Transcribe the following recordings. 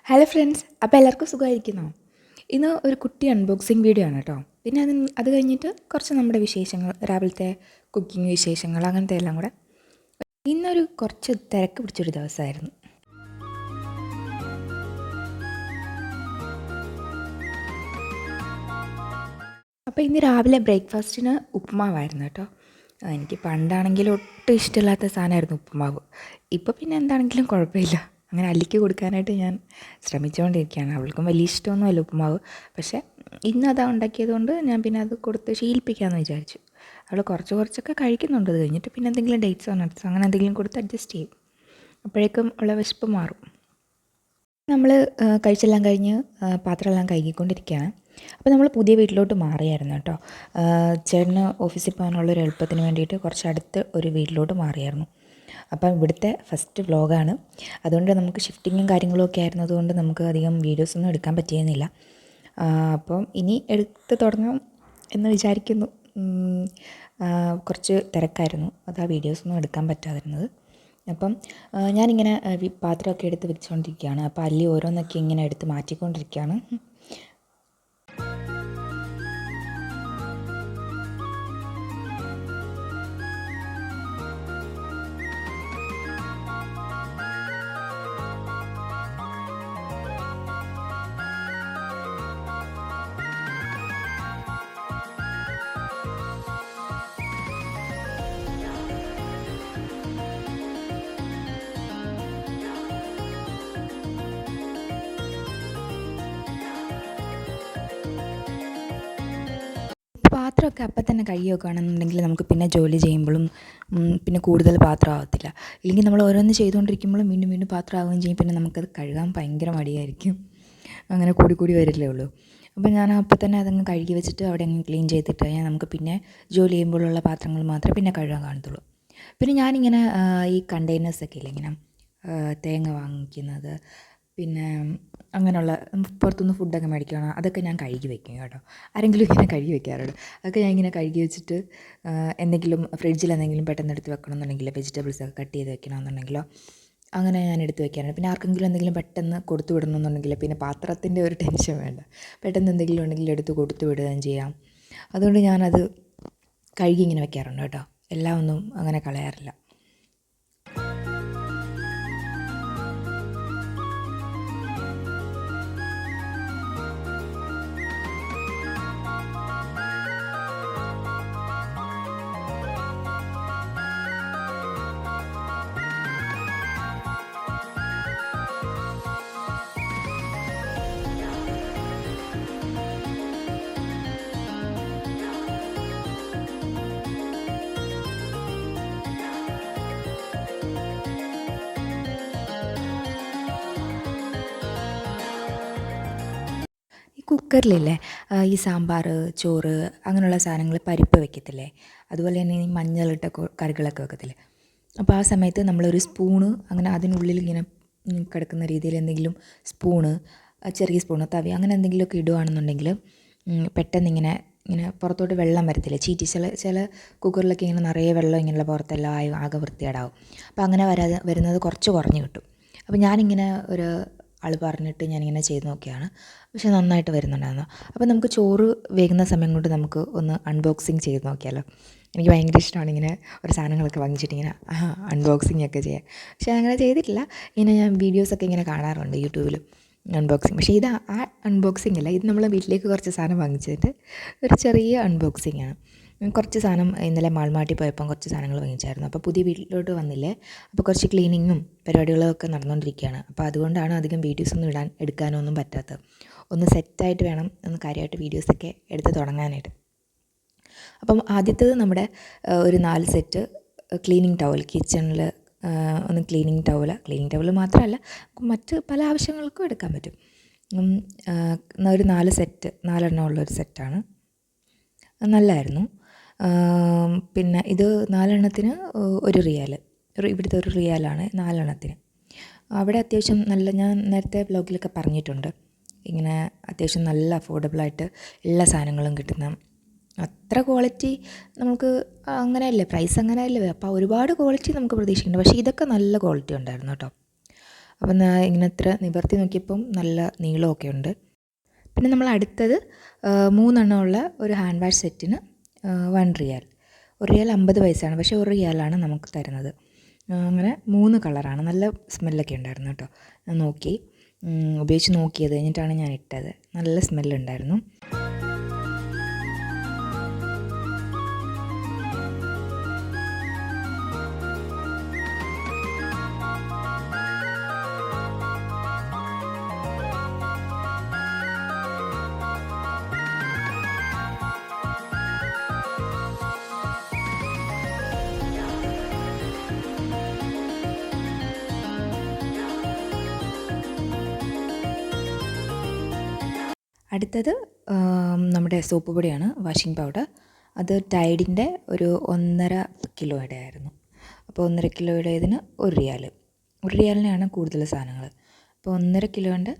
Hello friends, അപ്പോൾ എല്ലാവർക്കും സുഖമായിരിക്കുന്നോ? ഇന്ന് ഒരു കുട്ടി അൺബോക്സിങ് വീഡിയോ ആണ് കേട്ടോ. പിന്നെ അത് കഴിഞ്ഞിട്ട് കുറച്ച് നമ്മുടെ വിശേഷങ്ങൾ, രാവിലത്തെ കുക്കിംഗ് വിശേഷങ്ങൾ, അങ്ങനത്തെ എല്ലാം കൂടെ. ഇന്നൊരു കുറച്ച് തിരക്ക് പിടിച്ചൊരു ദിവസമായിരുന്നു. അപ്പോൾ ഇന്ന് രാവിലെ ബ്രേക്ക്ഫാസ്റ്റിന് ഉപ്പുമാവായിരുന്നു കേട്ടോ. എനിക്ക് പണ്ടാണെങ്കിലും ഒട്ടും ഇഷ്ടമില്ലാത്ത സാധനമായിരുന്നു ഉപ്പുമാവ്. ഇപ്പോൾ പിന്നെ എന്താണെങ്കിലും കുഴപ്പമില്ല, അങ്ങനെ അല്ലിക്ക് കൊടുക്കാനായിട്ട് ഞാൻ ശ്രമിച്ചുകൊണ്ടിരിക്കുകയാണ്. അവൾക്കും വലിയ ഇഷ്ടമൊന്നുമല്ല ഉപ്പുമാവ്, പക്ഷേ ഇന്ന് അതാ ഉണ്ടാക്കിയതുകൊണ്ട് ഞാൻ പിന്നെ അത് കൊടുത്ത് ശീലിപ്പിക്കാമെന്ന് വിചാരിച്ചു. അവൾ കുറച്ചൊക്കെ കഴിക്കുന്നുണ്ട്. അത് കഴിഞ്ഞിട്ട് പിന്നെ എന്തെങ്കിലും ഡേറ്റ്സോ നട്ട്സോ അങ്ങനെ എന്തെങ്കിലും കൊടുത്ത് അഡ്ജസ്റ്റ് ചെയ്യും. അപ്പോഴേക്കും ഉള്ള വിശപ്പ് മാറും. നമ്മൾ കഴിച്ചെല്ലാം കഴിഞ്ഞ് പാത്രമെല്ലാം കഴുകിക്കൊണ്ടിരിക്കുകയാണ്. അപ്പോൾ നമ്മൾ പുതിയ വീട്ടിലോട്ട് മാറിയായിരുന്നു കേട്ടോ. ചേട്ടന് ഓഫീസിൽ പോകാനുള്ളൊരു എളുപ്പത്തിന് വേണ്ടിയിട്ട് കുറച്ചടുത്ത് ഒരു വീട്ടിലോട്ട് മാറിയായിരുന്നു. അപ്പം ഇവിടുത്തെ ഫസ്റ്റ് വ്ലോഗാണ്. അതുകൊണ്ട് നമുക്ക് ഷിഫ്റ്റിങ്ങും കാര്യങ്ങളും ഒക്കെ ആയിരുന്നതുകൊണ്ട് നമുക്ക് അധികം വീഡിയോസൊന്നും എടുക്കാൻ പറ്റിയിരുന്നില്ല. അപ്പം ഇനി എടുത്ത് തുടങ്ങാം എന്ന് വിചാരിക്കുന്നു. കുറച്ച് തിരക്കായിരുന്നു, അതാ വീഡിയോസൊന്നും എടുക്കാൻ പറ്റാതിരുന്നത്. അപ്പം ഞാനിങ്ങനെ പാത്രമൊക്കെ എടുത്ത് വെച്ചുകൊണ്ടിരിക്കുകയാണ്. അപ്പോൾ അല്ലി ഓരോന്നൊക്കെ ഇങ്ങനെ എടുത്ത് മാറ്റിക്കൊണ്ടിരിക്കുകയാണ്. പാത്രമൊക്കെ അപ്പം തന്നെ കഴുകി വെക്കുകയാണെന്നുണ്ടെങ്കിൽ നമുക്ക് പിന്നെ ജോലി ചെയ്യുമ്പോഴും പിന്നെ കൂടുതൽ പാത്രമാകത്തില്ല. ഇല്ലെങ്കിൽ നമ്മൾ ഓരോന്ന് ചെയ്തുകൊണ്ടിരിക്കുമ്പോഴും വീണ്ടും പാത്രമാവുകയും ചെയ്യും. പിന്നെ നമുക്കത് കഴുകാൻ ഭയങ്കര മടിയായിരിക്കും. അങ്ങനെ കൂടി വരില്ലേ ഉള്ളൂ. അപ്പോൾ ഞാൻ അപ്പം തന്നെ അതങ്ങ് കഴുകി വെച്ചിട്ട് അവിടെ അങ്ങ് ക്ലീൻ ചെയ്തിട്ട് കഴിഞ്ഞാൽ നമുക്ക് പിന്നെ ജോലി ചെയ്യുമ്പോഴുള്ള പാത്രങ്ങൾ മാത്രമേ പിന്നെ കഴുകാൻ കാണത്തുള്ളൂ. പിന്നെ ഞാനിങ്ങനെ ഈ കണ്ടെയ്നേഴ്സൊക്കെ ഇല്ലേ, ഇങ്ങനെ തേങ്ങ വാങ്ങിക്കുന്നത്, പിന്നെ അങ്ങനെയുള്ള പുറത്തുനിന്ന് ഫുഡൊക്കെ മേടിക്കുകയാണ്, അതൊക്കെ ഞാൻ കഴുകി വെക്കും കേട്ടോ. ആരെങ്കിലും ഇങ്ങനെ കഴുകി വെക്കാറുണ്ട്. അതൊക്കെ ഞാൻ ഇങ്ങനെ കഴുകി വെച്ചിട്ട് എന്തെങ്കിലും ഫ്രിഡ്ജിൽ എന്തെങ്കിലും പെട്ടെന്ന് എടുത്ത് വെക്കണമെന്നുണ്ടെങ്കിൽ, വെജിറ്റബിൾസൊക്കെ കട്ട് ചെയ്ത് വെക്കണമെന്നുണ്ടെങ്കിലോ അങ്ങനെ ഞാൻ എടുത്ത് വെക്കാറുണ്ട്. പിന്നെ ആർക്കെങ്കിലും എന്തെങ്കിലും പെട്ടെന്ന് കൊടുത്തു വിടണമെന്നുണ്ടെങ്കിൽ പിന്നെ പാത്രത്തിൻ്റെ ഒരു ടെൻഷൻ വേണ്ട, പെട്ടെന്ന് എന്തെങ്കിലും ഉണ്ടെങ്കിൽ എടുത്ത് കൊടുത്തു വിടുകയും ചെയ്യാം. അതുകൊണ്ട് ഞാനത് കഴുകി ഇങ്ങനെ വെക്കാറുണ്ട് കേട്ടോ. എല്ലാം ഒന്നും അങ്ങനെ കളയാറില്ല. കുക്കറിലില്ലേ ഈ സാമ്പാർ, ചോറ്, അങ്ങനെയുള്ള സാധനങ്ങൾ, പരിപ്പ് വെക്കത്തില്ലേ, അതുപോലെ തന്നെ ഈ മഞ്ഞളിട്ട കറികളൊക്കെ വെക്കത്തില്ലേ. അപ്പോൾ ആ സമയത്ത് നമ്മളൊരു സ്പൂണ് അങ്ങനെ അതിനുള്ളിൽ ഇങ്ങനെ കിടക്കുന്ന രീതിയിൽ എന്തെങ്കിലും സ്പൂണ്, ചെറിയ സ്പൂണ്, തവി അങ്ങനെ എന്തെങ്കിലുമൊക്കെ ഇടുകയാണെന്നുണ്ടെങ്കിൽ പെട്ടെന്ന് ഇങ്ങനെ പുറത്തോട്ട് വെള്ളം വരത്തില്ല, ചീറ്റി. ചില കുക്കറിലൊക്കെ ഇങ്ങനെ നിറയെ വെള്ളം ഇങ്ങനെയുള്ള പുറത്തെല്ലാം ആകെ വൃത്തികേടാവും. അപ്പോൾ അങ്ങനെ വരുന്നത് കുറഞ്ഞ് കിട്ടും. അപ്പോൾ ഞാനിങ്ങനെ ഒരു ആൾ പറഞ്ഞിട്ട് ഞാനിങ്ങനെ ചെയ്ത് നോക്കിയാണ്, പക്ഷെ നന്നായിട്ട് വരുന്നുണ്ടായിരുന്നു. അപ്പോൾ നമുക്ക് ചോറ് വേകുന്ന സമയം കൊണ്ട് നമുക്ക് ഒന്ന് അൺബോക്സിങ് ചെയ്ത് നോക്കിയാലോ. എനിക്ക് ഭയങ്കര ഇഷ്ടമാണ് ഇങ്ങനെ ഒരു സാധനങ്ങളൊക്കെ വാങ്ങിച്ചിട്ട് ഇങ്ങനെ അൺബോക്സിങ് ഒക്കെ ചെയ്യാൻ. പക്ഷേ അങ്ങനെ ചെയ്തിട്ടില്ല. ഇങ്ങനെ ഞാൻ വീഡിയോസൊക്കെ ഇങ്ങനെ കാണാറുണ്ട് യൂട്യൂബിൽ അൺബോക്സിങ്. പക്ഷേ ഇത് ആ അൺബോക്സിങ് അല്ല, ഇത് നമ്മൾ വീട്ടിലേക്ക് കുറച്ച് സാധനം വാങ്ങിച്ചിട്ട് ഒരു ചെറിയ അൺബോക്സിങ് ആണ്. കുറച്ച് സാധനം ഇന്നലെ മാൾമാർട്ടിൽ പോയപ്പം കുറച്ച് സാധനങ്ങൾ വാങ്ങിച്ചായിരുന്നു. അപ്പോൾ പുതിയ വീട്ടിലോട്ട് വന്നില്ലേ, അപ്പോൾ കുറച്ച് ക്ലീനിങ്ങും പരിപാടികളൊക്കെ നടന്നുകൊണ്ടിരിക്കുകയാണ്. അപ്പോൾ അതുകൊണ്ടാണ് അധികം വീഡിയോസൊന്നും എടുക്കാനോ ഒന്നും പറ്റാത്തത്. ഒന്ന് സെറ്റായിട്ട് വേണം ഒന്ന് കാര്യമായിട്ട് വീഡിയോസൊക്കെ എടുത്ത് തുടങ്ങാനായിട്ട്. അപ്പം ആദ്യത്തേത് നമ്മുടെ ഒരു 4 സെറ്റ് ക്ലീനിങ് ടവൽ, കിച്ചണിൽ ഒന്ന് ക്ലീനിങ് ടവൽ മാത്രമല്ല മറ്റ് പല ആവശ്യങ്ങൾക്കും എടുക്കാൻ പറ്റും. ഒരു 4 ഉള്ളൊരു സെറ്റാണ്. നല്ലതായിരുന്നു. പിന്നെ ഇത് 4 എണ്ണത്തിന് $1, ഇവിടുത്തെ $1 4 എണ്ണത്തിന്. അവിടെ അത്യാവശ്യം നല്ല, ഞാൻ നേരത്തെ ബ്ലോഗിലൊക്കെ പറഞ്ഞിട്ടുണ്ട്, ഇങ്ങനെ അത്യാവശ്യം നല്ല അഫോർഡബിളായിട്ട് എല്ലാ സാധനങ്ങളും കിട്ടുന്ന, അത്ര ക്വാളിറ്റി നമുക്ക് അങ്ങനെയല്ലേ, പ്രൈസ് അങ്ങനെയല്ലേ, അപ്പോൾ ഒരുപാട് ക്വാളിറ്റി നമുക്ക് പ്രതീക്ഷിക്കുന്നുണ്ട്. പക്ഷേ ഇതൊക്കെ നല്ല ക്വാളിറ്റി ഉണ്ടായിരുന്നു കേട്ടോ. അപ്പം ഇങ്ങനെ ഇത്ര നിവർത്തി നോക്കിയപ്പം നല്ല നീളമൊക്കെ ഉണ്ട്. പിന്നെ നമ്മൾ അടുത്തത് 3 ഒരു ഹാൻഡ് വാഷ് സെറ്റിന് 1 റിയാൽ. 1 റിയാൽ 50 പൈസയാണ്, പക്ഷേ 1 റിയാലാണ് നമുക്ക് തരുന്നത്. അങ്ങനെ 3 കളറാണ്. നല്ല സ്മെല്ലൊക്കെ ഉണ്ടായിരുന്നു കേട്ടോ. ഞാൻ നോക്കി ഉപയോഗിച്ച് നോക്കിയത് കഴിഞ്ഞിട്ടാണ് ഞാൻ ഇട്ടത്. നല്ല സ്മെല്ലുണ്ടായിരുന്നു. അടുത്തത് നമ്മുടെ സോപ്പ് പൊടിയാണ്, വാഷിംഗ് പൗഡർ. അത് ടൈഡിൻ്റെ ഒരു 1.5 കിലോയുടെ ആയിരുന്നു. അപ്പോൾ 1.5 കിലോയുടെ ഇതിന് 1 റിയാൽ. 1 റിയാലിനാണ് കൂടുതൽ സാധനങ്ങൾ. അപ്പോൾ 1.5 കിലോൻ്റെ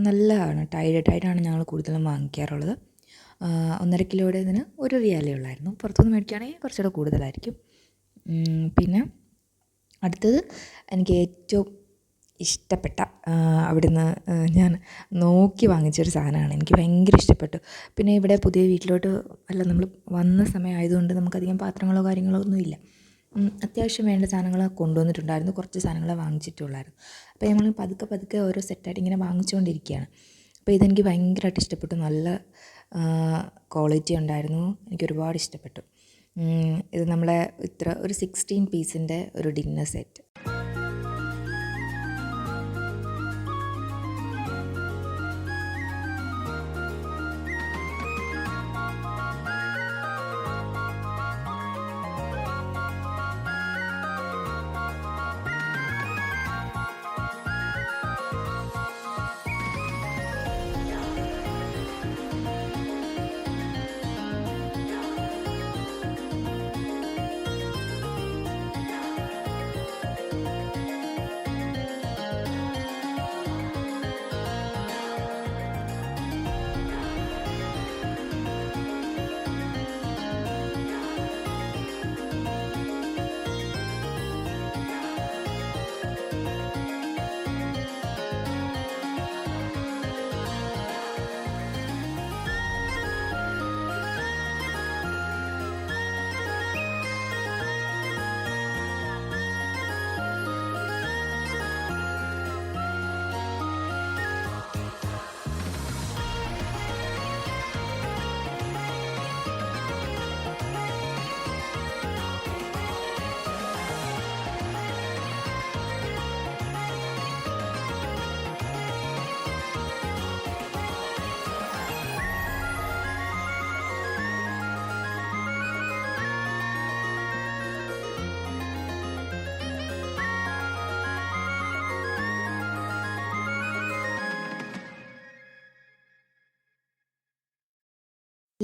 നല്ലതാണ്. ടൈഡാണ് ഞങ്ങൾ കൂടുതലും വാങ്ങിക്കാറുള്ളത്. 1.5 കിലോയുടെ ഇതിന് 1 റിയാലേ ഉള്ളായിരുന്നു. പുറത്തുനിന്ന് മേടിക്കുകയാണെങ്കിൽ കുറച്ചുകൂടെ കൂടുതലായിരിക്കും. പിന്നെ അടുത്തത് എനിക്ക് ഏറ്റവും ഇഷ്ടപ്പെട്ട, അവിടുന്ന് ഞാൻ നോക്കി വാങ്ങിച്ചൊരു സാധനമാണ്. എനിക്ക് ഭയങ്കര ഇഷ്ടപ്പെട്ടു. പിന്നെ ഇവിടെ പുതിയ വീട്ടിലോട്ട് നമ്മൾ വന്ന സമയമായതുകൊണ്ട് നമുക്കധികം പാത്രങ്ങളോ കാര്യങ്ങളോ ഒന്നുമില്ല. അത്യാവശ്യം വേണ്ട സാധനങ്ങൾ കൊണ്ടുവന്നിട്ടുണ്ടായിരുന്നു. കുറച്ച് സാധനങ്ങൾ വാങ്ങിച്ചിട്ടുള്ളായിരുന്നു. അപ്പോൾ നമ്മൾ പതുക്കെ ഓരോ സെറ്റായിട്ട് ഇങ്ങനെ വാങ്ങിച്ചുകൊണ്ടിരിക്കുകയാണ്. അപ്പോൾ ഇതെനിക്ക് ഭയങ്കരമായിട്ട് ഇഷ്ടപ്പെട്ടു. നല്ല ക്വാളിറ്റി ഉണ്ടായിരുന്നു. എനിക്കൊരുപാട് ഇഷ്ടപ്പെട്ടു. ഇത് നമ്മളെ ഒരു 16 പീസിൻ്റെ ഒരു ഡിന്നർ സെറ്റ്.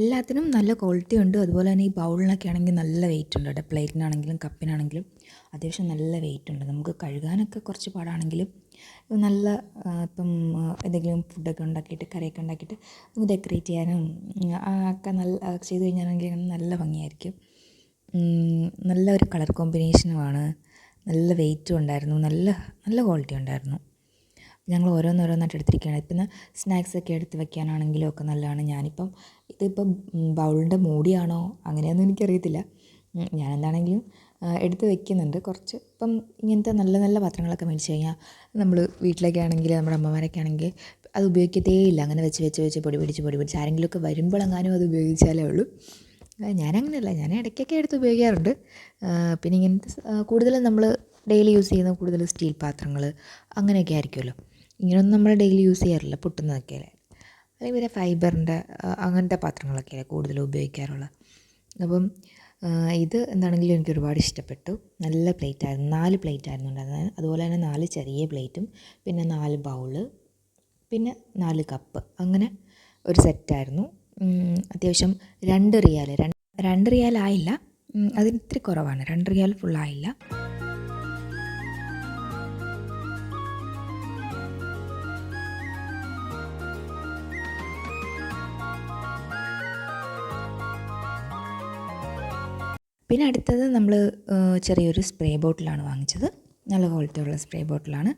എല്ലാത്തിനും നല്ല ക്വാളിറ്റി ഉണ്ട്. അതുപോലെ തന്നെ ഈ ബൗളിനൊക്കെ ആണെങ്കിൽ നല്ല വെയിറ്റ് ഉണ്ട് കേട്ടോ. പ്ലേറ്റിനാണെങ്കിലും കപ്പിനാണെങ്കിലും അത്യാവശ്യം നല്ല വെയിറ്റ് ഉണ്ട്. നമുക്ക് കഴുകാനൊക്കെ കുറച്ച് പാടാണെങ്കിലും നല്ല ഇപ്പം എന്തെങ്കിലും ഫുഡൊക്കെ ഉണ്ടാക്കിയിട്ട് കറിയൊക്കെ ഉണ്ടാക്കിയിട്ട് ഒന്ന് ഡെക്കറേറ്റ് ചെയ്യാനും ഒക്കെ നല്ല ചെയ്ത് കഴിഞ്ഞാണെങ്കിൽ നല്ല ഭംഗിയായിരിക്കും. നല്ല ഒരു കളർ കോമ്പിനേഷനുമാണ്. നല്ല വെയിറ്റും ഉണ്ടായിരുന്നു. നല്ല ക്വാളിറ്റി ഉണ്ടായിരുന്നു. ഞങ്ങൾ ഓരോന്നോരോന്നായിട്ട് എടുത്തിരിക്കുകയാണ്. പിന്നെ സ്നാക്സൊക്കെ എടുത്ത് വെക്കാനാണെങ്കിലും ഒക്കെ നല്ലതാണ്. ഇതിപ്പം ബൗളിൻ്റെ മൂടിയാണോ അങ്ങനെയൊന്നും എനിക്കറിയത്തില്ല. ഞാനെന്താണെങ്കിലും എടുത്ത് വെക്കുന്നുണ്ട് കുറച്ച്. ഇപ്പം ഇങ്ങനത്തെ നല്ല നല്ല പാത്രങ്ങളൊക്കെ മേടിച്ച് കഴിഞ്ഞാൽ നമ്മൾ വീട്ടിലൊക്കെ ആണെങ്കിൽ നമ്മുടെ അമ്മമാരൊക്കെ ആണെങ്കിൽ അത് ഉപയോഗിക്കത്തേ ഇല്ല. അങ്ങനെ വെച്ച് പൊടി പിടിച്ച് ആരെങ്കിലുമൊക്കെ വരുമ്പോഴെങ്ങാനും അത് ഉപയോഗിച്ചാലേ ഉള്ളൂ. ഞാനങ്ങനെയല്ല, ഞാൻ ഇടയ്ക്കൊക്കെ എടുത്ത് ഉപയോഗിക്കാറുണ്ട്. പിന്നെ ഇങ്ങനത്തെ കൂടുതലും നമ്മൾ ഡെയിലി യൂസ് ചെയ്യുന്ന കൂടുതൽ സ്റ്റീൽ പാത്രങ്ങൾ അങ്ങനെയൊക്കെ ആയിരിക്കുമല്ലോ. ഇങ്ങനെയൊന്നും നമ്മൾ ഡെയിലി യൂസ് ചെയ്യാറില്ല, പൊട്ടുന്നതൊക്കെയല്ലേ. അല്ലെങ്കിൽ പിന്നെ ഫൈബറിൻ്റെ അങ്ങനത്തെ പാത്രങ്ങളൊക്കെയല്ലേ കൂടുതലും ഉപയോഗിക്കാറുള്ളത്. അപ്പം ഇത് എന്താണെങ്കിലും എനിക്ക് ഒരുപാട് ഇഷ്ടപ്പെട്ടു. നല്ല പ്ലേറ്റായിരുന്നു. 4 പ്ലേറ്റായിരുന്നു ഉണ്ടായിരുന്നത്. അതുപോലെ തന്നെ 4 ചെറിയ പ്ലേറ്റും പിന്നെ 4 ബൗള് പിന്നെ 4 കപ്പ്, അങ്ങനെ ഒരു സെറ്റായിരുന്നു. അത്യാവശ്യം 2 റിയാൽ 2 റിയാൽ ആയില്ല, അതിന് ഇത്തിരി കുറവാണ്. 2 റിയാൽ ഫുള്ളായില്ല. പിന്നെ അടുത്തത് നമ്മൾ ചെറിയൊരു സ്പ്രേ ബോട്ടിലാണ് വാങ്ങിച്ചത്. നല്ല ക്വാളിറ്റിയുള്ള സ്പ്രേ ബോട്ടിലാണ്.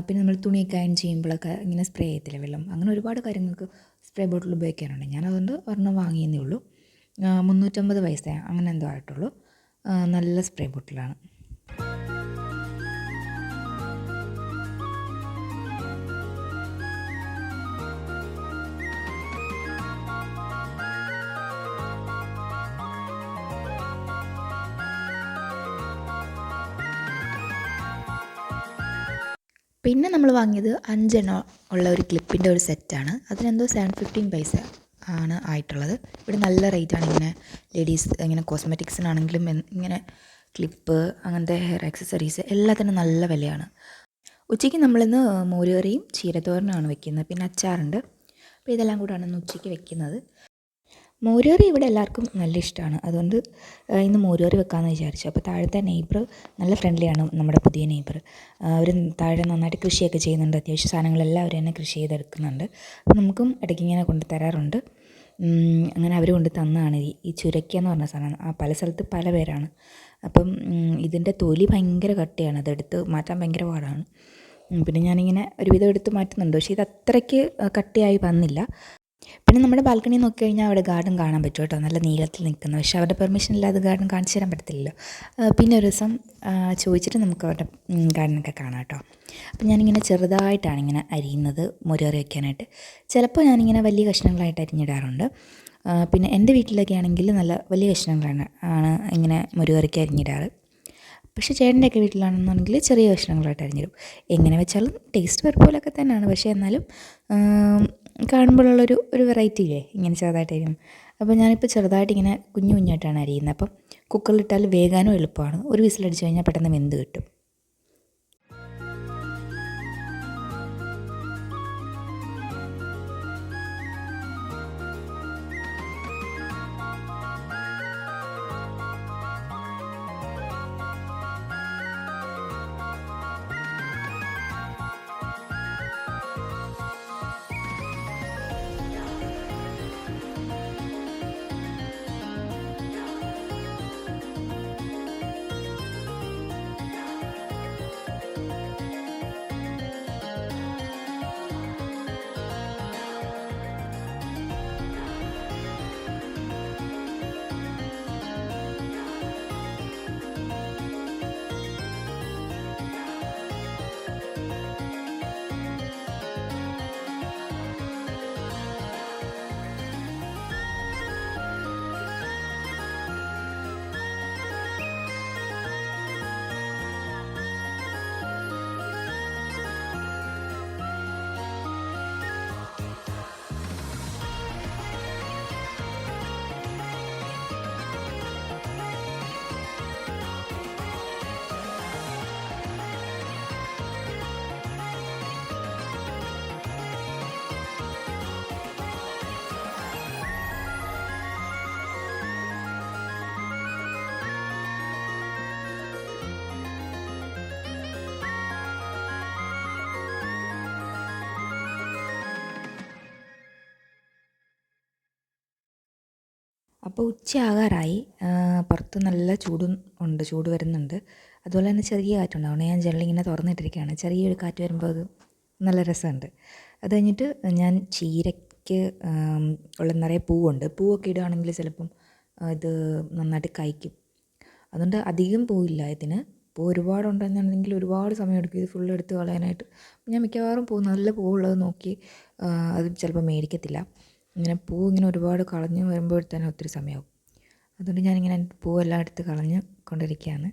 പിന്നെ നമ്മൾ തുണിയൊക്കെ അയൺ ചെയ്യുമ്പോഴൊക്കെ ഇങ്ങനെ സ്പ്രേ ചെയ്യത്തില്ല വെള്ളം, അങ്ങനെ ഒരുപാട് കാര്യങ്ങൾക്ക് സ്പ്രേ ബോട്ടിൽ ഉപയോഗിക്കാറുണ്ട്. ഞാനതുകൊണ്ട് ഒരെണ്ണം വാങ്ങിയെന്നേ ഉള്ളൂ. 350 പൈസ അങ്ങനെ എന്തോ ആയിട്ടുള്ളൂ. നല്ല സ്പ്രേ ബോട്ടിലാണ്. പിന്നെ നമ്മൾ വാങ്ങിയത് 5 എണ്ണം ഉള്ള ഒരു ക്ലിപ്പിൻ്റെ ഒരു സെറ്റാണ്. അതിനെന്തോ 715 പൈസ ആണ് ആയിട്ടുള്ളത്. ഇവിടെ നല്ല റേറ്റാണ് ഇങ്ങനെ ലേഡീസ് ഇങ്ങനെ കോസ്മെറ്റിക്സിനാണെങ്കിലും ഇങ്ങനെ ക്ലിപ്പ് അങ്ങനത്തെ ഹെയർ ആക്സസറീസ് എല്ലാത്തിനും നല്ല വിലയാണ്. ഉച്ചയ്ക്ക് നമ്മളിന്ന് മോരുകറിയും ചീരത്തോരനുമാണ് വെക്കുന്നത്, പിന്നെ അച്ചാറുണ്ട്. അപ്പോൾ ഇതെല്ലാം കൂടാണ് ഇന്ന് ഉച്ചയ്ക്ക് വെക്കുന്നത്. മോരുകറി ഇവിടെ എല്ലാവർക്കും നല്ല ഇഷ്ടമാണ്, അതുകൊണ്ട് ഇന്ന് മോരുകറി വെക്കാമെന്ന് വിചാരിച്ചു. അപ്പോൾ താഴത്തെ നെയ്ബർ നല്ല ഫ്രണ്ട്ലിയാണ്, നമ്മുടെ പുതിയ നെയ്ബർ. അവർ താഴെ നന്നായിട്ട് കൃഷിയൊക്കെ ചെയ്യുന്നുണ്ട്, അത്യാവശ്യം സാധനങ്ങളെല്ലാം അവർ തന്നെ കൃഷി ചെയ്തെടുക്കുന്നുണ്ട്. അപ്പോൾ നമുക്കും ഇടയ്ക്ക് ഇങ്ങനെ കൊണ്ട് തരാറുണ്ട്. അങ്ങനെ അവർ കൊണ്ട് തന്നതാണ് ഈ ചുരയ്ക്ക എന്ന് പറഞ്ഞ സാധനം. പല സ്ഥലത്ത് പല പേരാണ്. അപ്പം ഇതിൻ്റെ തൊലി ഭയങ്കര കട്ടിയാണ്, അതെടുത്ത് മാറ്റാൻ ഭയങ്കര പാടാണ്. പിന്നെ ഞാനിങ്ങനെ ഒരുവിധം എടുത്ത് മാറ്റുന്നുണ്ട്, പക്ഷേ ഇത് അത്രയ്ക്ക് കട്ടിയായി വന്നില്ല. പിന്നെ നമ്മുടെ ബാൽക്കണി നോക്കി കഴിഞ്ഞാൽ അവിടെ ഗാർഡൻ കാണാൻ പറ്റും കേട്ടോ, നല്ല നീളത്തിൽ നിൽക്കുന്നത്. പക്ഷേ അവരുടെ പെർമിഷൻ ഇല്ലാതെ ഗാർഡൻ കാണിച്ചു തരാൻ പറ്റത്തില്ലല്ലോ. പിന്നെ ഒരു ദിവസം ചോദിച്ചിട്ട് നമുക്ക് അവരുടെ ഗാർഡനൊക്കെ കാണാം കേട്ടോ. അപ്പം ഞാനിങ്ങനെ ചെറുതായിട്ടാണ് ഇങ്ങനെ അരിയുന്നത് മോരുകറി വയ്ക്കാനായിട്ട്. ചിലപ്പോൾ ഞാനിങ്ങനെ വലിയ കഷ്ണങ്ങളായിട്ട് അരിഞ്ഞിടാറുണ്ട്. പിന്നെ എൻ്റെ വീട്ടിലൊക്കെ ആണെങ്കിൽ നല്ല വലിയ കഷ്ണങ്ങളാണ് ഇങ്ങനെ മോരുകറിക്ക് അരിഞ്ഞിടാറ്. പക്ഷേ ചേട്ടൻ്റെയൊക്കെ വീട്ടിലാണെന്നുണ്ടെങ്കിൽ ചെറിയ കഷ്ണങ്ങളായിട്ട് അരിഞ്ഞിടും. എങ്ങനെ വെച്ചാലും ടേസ്റ്റ് വേറെ പോലൊക്കെ തന്നെയാണ്, പക്ഷേ എന്നാലും കാണുമ്പോഴുള്ളൊരു വെറൈറ്റി ഇല്ലേ, ഇങ്ങനെ ചെറുതായിട്ട് അരിയും. അപ്പോൾ ഞാനിപ്പോൾ ചെറുതായിട്ട് ഇങ്ങനെ കുഞ്ഞു കുഞ്ഞായിട്ടാണ് അരിയുന്നത്. അപ്പം കുക്കറിലിട്ടാൽ വേകാനും എളുപ്പമാണ്, ഒരു വിസിലടിച്ച് കഴിഞ്ഞാൽ പെട്ടെന്ന് വെന്ത് കിട്ടും. അപ്പോൾ ഉച്ചയാകാറായി, പുറത്ത് നല്ല ചൂടും ഉണ്ട്, ചൂട് വരുന്നുണ്ട്. അതുപോലെ തന്നെ ചെറിയ കാറ്റുണ്ട്, അതുകൊണ്ട് ഞാൻ ജനലിങ്ങനെ തുറന്നിട്ടിരിക്കുകയാണ്. ചെറിയൊരു കാറ്റ് വരുമ്പോൾ അത് നല്ല രസമുണ്ട്. അത് കഴിഞ്ഞിട്ട് ഞാൻ ചീരയ്ക്ക് ഉള്ള നിറയെ പൂവുണ്ട്, പൂവൊക്കെ ഇടുകയാണെങ്കിൽ ചിലപ്പം ഇത് നന്നായിട്ട് കായ്ക്കും. അതുകൊണ്ട് അധികം പൂവില്ല ഇതിന്. പൂ ഒരുപാടുണ്ടെന്നുണ്ടെങ്കിൽ ഒരുപാട് സമയം എടുക്കും ഇത് ഫുള്ള് എടുത്ത് കളയാനായിട്ട്. ഞാൻ മിക്കവാറും പൂ നല്ല പൂവുള്ളത് നോക്കി അത് ചിലപ്പോൾ മേടിക്കത്തില്ല. ഇങ്ങനെ പൂ ഇങ്ങനെ ഒരുപാട് കളഞ്ഞ് വരുമ്പോഴത്തേനും ഒത്തിരി സമയമാവും. അതുകൊണ്ട് ഞാനിങ്ങനെ പൂവെല്ലാം എടുത്ത് കളഞ്ഞ് കൊണ്ടിരിക്കുകയാണ്.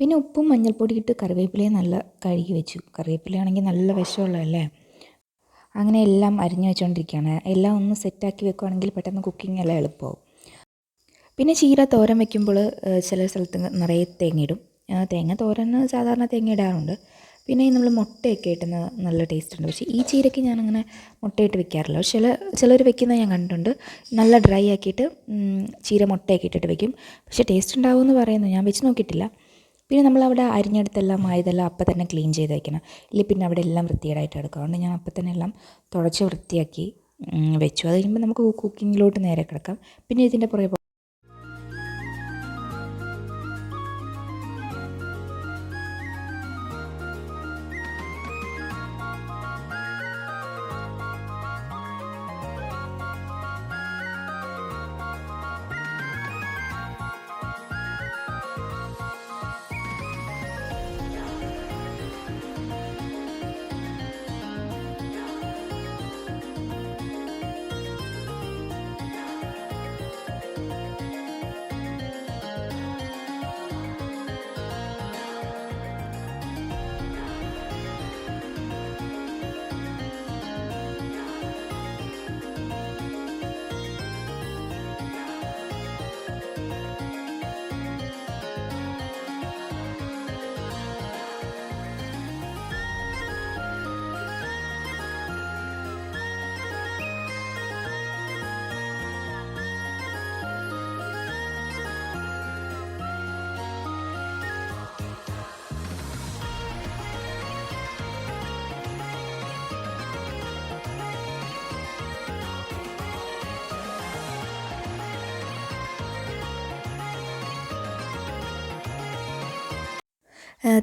പിന്നെ ഉപ്പും മഞ്ഞൾപ്പൊടി ഇട്ട് കറിവേപ്പിലയും നല്ല കഴുകി വെച്ചു. കറിവേപ്പിലയാണെങ്കിൽ നല്ല വിഷമുള്ളതല്ലേ. അങ്ങനെ എല്ലാം അരിഞ്ഞു വെച്ചുകൊണ്ടിരിക്കുകയാണ്. എല്ലാം ഒന്ന് സെറ്റാക്കി വെക്കുകയാണെങ്കിൽ പെട്ടെന്ന് കുക്കിംഗ് എല്ലാം എളുപ്പമാവും. പിന്നെ ചീര തോരൻ വയ്ക്കുമ്പോൾ ചില സ്ഥലത്ത് നിറയെ തേങ്ങ ഇടും. തേങ്ങ തോരന് സാധാരണ തേങ്ങ ഇടാറുണ്ട്. പിന്നെ നമ്മൾ മുട്ടയൊക്കെ ഇട്ടുന്ന നല്ല ടേസ്റ്റ് ഉണ്ട്. പക്ഷേ ഈ ചീരയ്ക്ക് ഞാനങ്ങനെ മുട്ടയിട്ട് വെക്കാറില്ല. പക്ഷേ ചിലർ വെക്കുന്നത് ഞാൻ കണ്ടിട്ടുണ്ട്. നല്ല ഡ്രൈ ആക്കിയിട്ട് ചീര മുട്ടയൊക്കെ ഇട്ടിട്ട് വെക്കും. പക്ഷേ ടേസ്റ്റ് ഉണ്ടാവുമെന്ന് പറയുന്നു. ഞാൻ വെച്ച് നോക്കിയിട്ടില്ല. പിന്നെ നമ്മളവിടെ അരിഞ്ഞെടുത്തെല്ലാം ആയതെല്ലാം അപ്പം തന്നെ ക്ലീൻ ചെയ്ത് വയ്ക്കണം. ഇല്ലെങ്കിൽ പിന്നെ അവിടെ എല്ലാം വൃത്തികേടായിട്ട് കിടക്കും. അതുകൊണ്ട് ഞാൻ അപ്പം തന്നെ എല്ലാം തുടച്ച് വൃത്തിയാക്കി വെച്ചു. അത് കഴിയുമ്പോൾ നമുക്ക് കുക്കിങ്ങിലോട്ട് നേരെ കിടക്കാം. പിന്നെ ഇതിൻ്റെ പുറകെ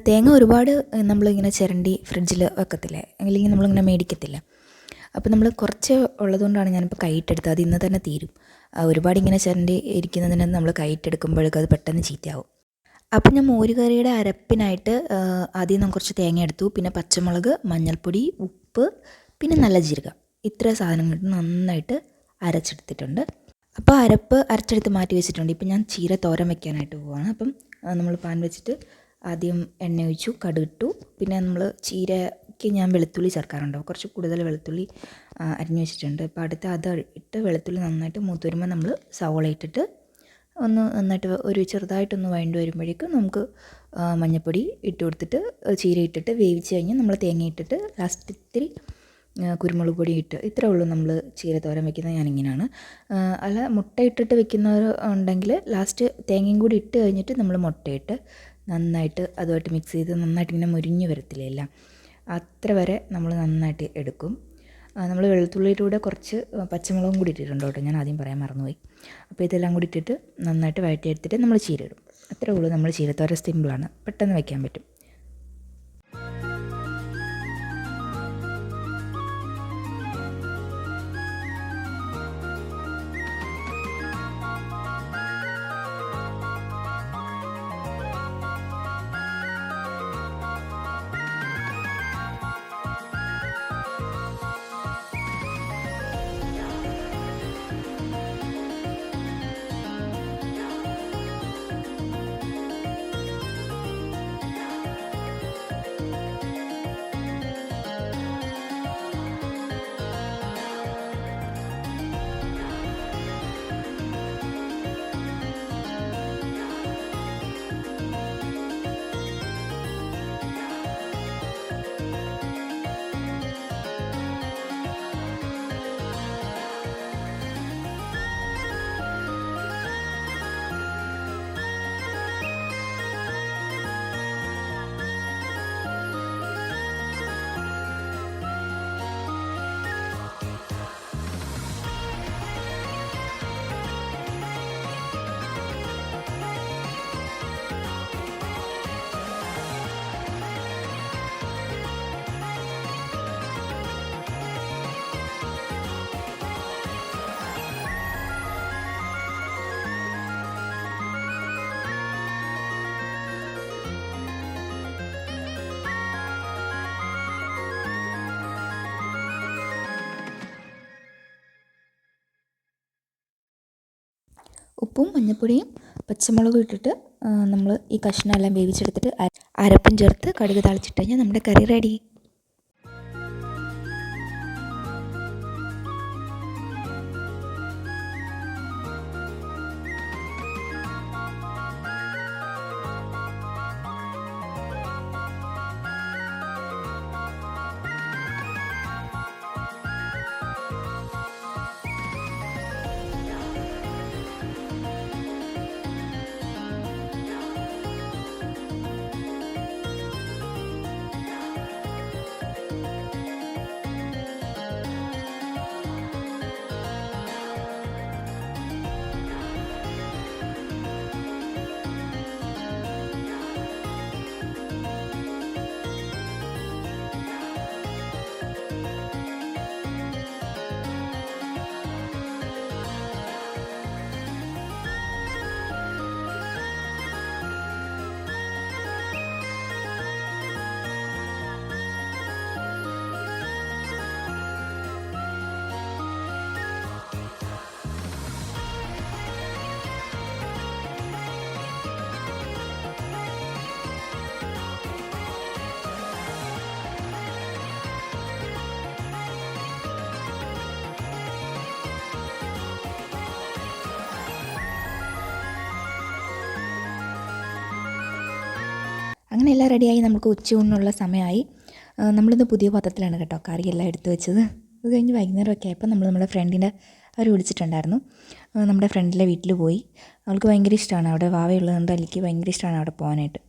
തേങ്ങ ഒരുപാട് നമ്മളിങ്ങനെ ചിരണ്ടി ഫ്രിഡ്ജിൽ വെക്കത്തില്ലേ, അല്ലെങ്കിൽ നമ്മളിങ്ങനെ മേടിക്കത്തില്ല. അപ്പോൾ നമ്മൾ കുറച്ച് ഉള്ളതുകൊണ്ടാണ് ഞാനിപ്പോൾ കൈയിട്ടെടുത്തത്. അത് ഇന്ന് തന്നെ തീരും. ഒരുപാട് ഇങ്ങനെ ചിരണ്ടി ഇരിക്കുന്നതിന് നമ്മൾ കൈയിട്ടെടുക്കുമ്പോഴേക്കും അത് പെട്ടെന്ന് ചീത്തയാവും. അപ്പം ഞാൻ മോരുകറിയുടെ അരപ്പിനായിട്ട് ആദ്യം കുറച്ച് തേങ്ങ എടുത്തു. പിന്നെ പച്ചമുളക്, മഞ്ഞൾപ്പൊടി, ഉപ്പ്, പിന്നെ നല്ല ജീരകം, ഇത്ര സാധനങ്ങൾ നന്നായിട്ട് അരച്ചെടുത്തിട്ടുണ്ട്. അപ്പോൾ അരപ്പ് അരച്ചെടുത്ത് മാറ്റി വെച്ചിട്ടുണ്ട്. ഇപ്പം ഞാൻ ചീര തോരൻ വയ്ക്കാനായിട്ട് പോവുകയാണ്. അപ്പം നമ്മൾ പാൻ വെച്ചിട്ട് ആദ്യം എണ്ണ ഒഴിച്ചു, കടുകിട്ടു. പിന്നെ നമ്മൾ ചീരയ്ക്ക് ഞാൻ വെളുത്തുള്ളി ചേർക്കാറുണ്ട്. കുറച്ച് കൂടുതൽ വെളുത്തുള്ളി അരിഞ്ഞു വെച്ചിട്ടുണ്ട്. അപ്പോൾ അടുത്ത് അത് ഇട്ട് വെളുത്തുള്ളി നന്നായിട്ട് മൂത്ത് വരുമ്പോൾ നമ്മൾ സവോള ഇട്ടിട്ട് ഒന്ന് നന്നായിട്ട് ചെറുതായിട്ടൊന്ന് വഴണ്ട് വരുമ്പോഴേക്കും നമുക്ക് മഞ്ഞൾപ്പൊടി ഇട്ട് കൊടുത്തിട്ട് ചീര ഇട്ടിട്ട് വേവിച്ച് കഴിഞ്ഞ് നമ്മൾ തേങ്ങ ഇട്ടിട്ട് ലാസ്റ്റ് ഇത്തിരി കുരുമുളക് പൊടി ഇട്ട്, ഇത്രേ ഉള്ളൂ നമ്മൾ ചീര തോരൻ വെക്കുന്നത്. ഞാനിങ്ങനെയാണ്. അല്ല മുട്ട ഇട്ടിട്ട് വെക്കുന്നവർ ഉണ്ടെങ്കിൽ ലാസ്റ്റ് തേങ്ങയും കൂടി ഇട്ട് കഴിഞ്ഞിട്ട് നമ്മൾ മുട്ടയിട്ട് നന്നായിട്ട് അതുമായിട്ട് മിക്സ് ചെയ്ത് നന്നായിട്ട് ഇങ്ങനെ മുരിഞ്ഞ് വരത്തില്ല എല്ലാം, അത്ര വരെ നമ്മൾ നന്നായിട്ട് എടുക്കും. നമ്മൾ വെളുത്തുള്ളിയുടെ കൂടെ കുറച്ച് പച്ചമുളകും കൂടി ഇട്ടിട്ടുണ്ട് കേട്ടോ, ഞാൻ ആദ്യം പറയാൻ മറന്നുപോയി. അപ്പോൾ ഇതെല്ലാം കൂടി ഇട്ടിട്ട് നന്നായിട്ട് വഴറ്റിയെടുത്തിട്ട് നമ്മൾ ചീര ഇടും. അത്രേ ഉള്ളൂ നമ്മൾ ചീരത്തോരൻ. സിമ്പിളാണ്, പെട്ടെന്ന് വയ്ക്കാൻ പറ്റും. ഉപ്പും മഞ്ഞൾപ്പൊടിയും പച്ചമുളകും ഇട്ടിട്ട് നമ്മൾ ഈ കഷ്ണം എല്ലാം വേവിച്ചെടുത്തിട്ട് അരപ്പും ചേർത്ത് കടുക് താളിച്ചിട്ട് കഴിഞ്ഞാൽ നമ്മുടെ കറി റെഡി. അങ്ങനെ എല്ലാം റെഡിയായി. നമുക്ക് ഉച്ചയൂണിനുള്ള സമയമായി. നമ്മളിന്ന് പുതിയ പാത്രത്തിലാണ് കേട്ടോ കറിയെല്ലാം എടുത്തു വെച്ചത്. അത് കഴിഞ്ഞ് വൈകുന്നേരമൊക്കെ ആയപ്പോൾ നമ്മുടെ ഫ്രണ്ടിനെ അവർ വിളിച്ചിട്ടുണ്ടായിരുന്നു. നമ്മുടെ ഫ്രണ്ടിലെ വീട്ടിൽ പോയി. അവൾക്ക് ഭയങ്കര ഇഷ്ടമാണ് അവിടെ വാവയുള്ളതുകൊണ്ട്. അലിക്ക് ഭയങ്കര ഇഷ്ടമാണ് അവിടെ പോകാനായിട്ട്.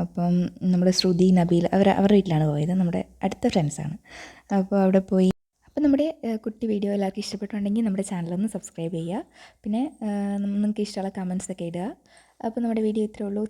അപ്പം നമ്മുടെ ശ്രുതി, നബീൽ അവരുടെ വീട്ടിലാണ് പോയത്. നമ്മുടെ അടുത്ത ഫ്രണ്ട്സാണ്. അപ്പോൾ അവിടെ പോയി. അപ്പോൾ നമ്മുടെ കുട്ടി വീഡിയോ എല്ലാവർക്കും ഇഷ്ടപ്പെട്ടുണ്ടെങ്കിൽ നമ്മുടെ ചാനലൊന്ന് സബ്സ്ക്രൈബ് ചെയ്യുക. പിന്നെ നിങ്ങൾക്ക് ഇഷ്ടമുള്ള കമൻസൊക്കെ ഇടുക. അപ്പോൾ നമ്മുടെ വീഡിയോ ഇത്രയേ ഉള്ളൂ.